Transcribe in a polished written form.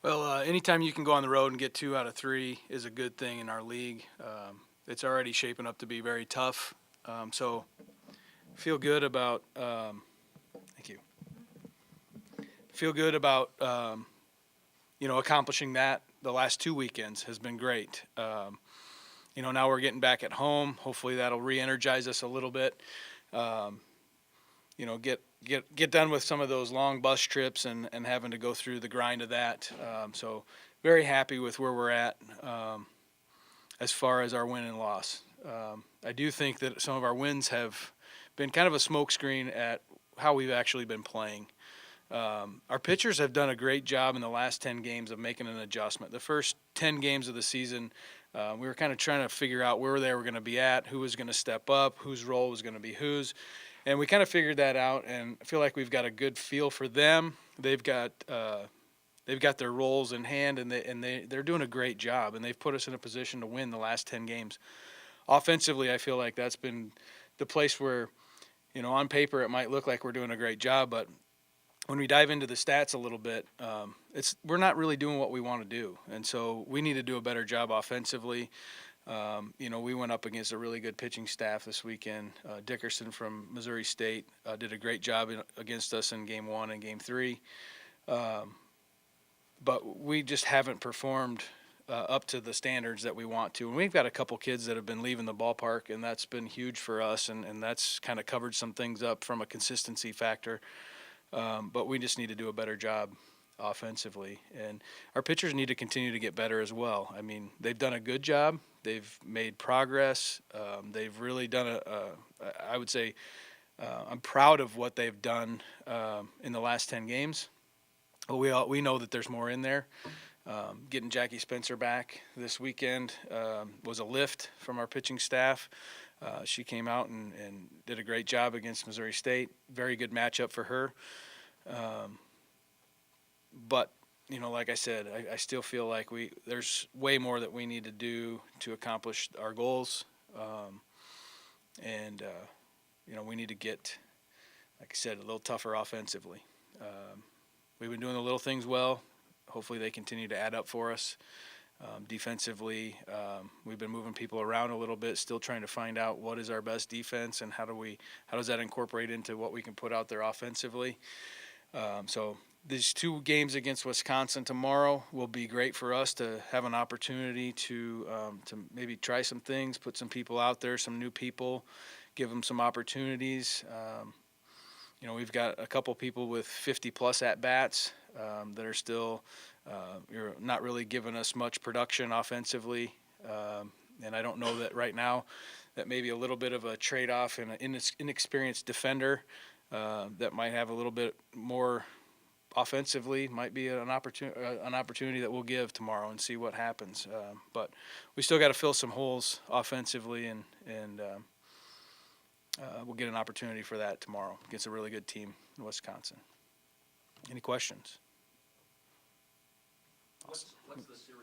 Well, anytime you can go on the road and get 2 out of 3 is a good thing in our league. It's already shaping up to be very tough. So feel good about. Thank you. Feel good about accomplishing that. The last 2 weekends has been great. Now we're getting back at home. Hopefully that'll re-energize us a little bit. Um, get done with some of those long bus trips and having to go through the grind of that. So very happy with where we're at as far as our win and loss. I do think that some of our wins have been kind of a smokescreen at how we've actually been playing. Our pitchers have done a great job in the last 10 games of making an adjustment. The first 10 games of the season, we were kind of trying to figure out where they were going to be at, who was going to step up, whose role was going to be whose. And we kind of figured that out, and I feel like we've got a good feel for them. They've got their roles in hand, and they're doing a great job, and they've put us in a position to win the last 10 games. Offensively, I feel like that's been the place where, on paper it might look like we're doing a great job, but when we dive into the stats a little bit, we're not really doing what we want to do, and so we need to do a better job offensively. We went up against a really good pitching staff this weekend. Dickerson from Missouri State did a great job against us in Game 1 and Game 3, but we just haven't performed up to the standards that we want to. And we've got a couple kids that have been leaving the ballpark, and that's been huge for us, and that's kind of covered some things up from a consistency factor. But we just need to do a better job offensively, and our pitchers need to continue to get better as well. I mean, they've done a good job. They've made progress. They've really done I would say, I'm proud of what they've done in the last 10 games. But we know that there's more in there. Getting Jackie Spencer back this weekend was a lift from our pitching staff. She came out and did a great job against Missouri State. Very good matchup for her. But like I said, I still feel like there's way more that we need to do to accomplish our goals. And we need to get, like I said, a little tougher offensively. We've been doing the little things well. Hopefully they continue to add up for us. Defensively, we've been moving people around a little bit, still trying to find out what is our best defense and how does that incorporate into what we can put out there offensively. So these 2 games against Wisconsin tomorrow will be great for us to have an opportunity to maybe try some things, put some people out there, some new people, give them some opportunities. We've got a couple people with 50-plus at-bats that are still you're not really giving us much production offensively. And I don't know that right now that maybe a little bit of a trade-off in an inexperienced defender that might have a little bit more offensively might be an opportunity that we'll give tomorrow and see what happens. But we still got to fill some holes offensively, and we'll get an opportunity for that tomorrow against a really good team in Wisconsin. Any questions? What's the series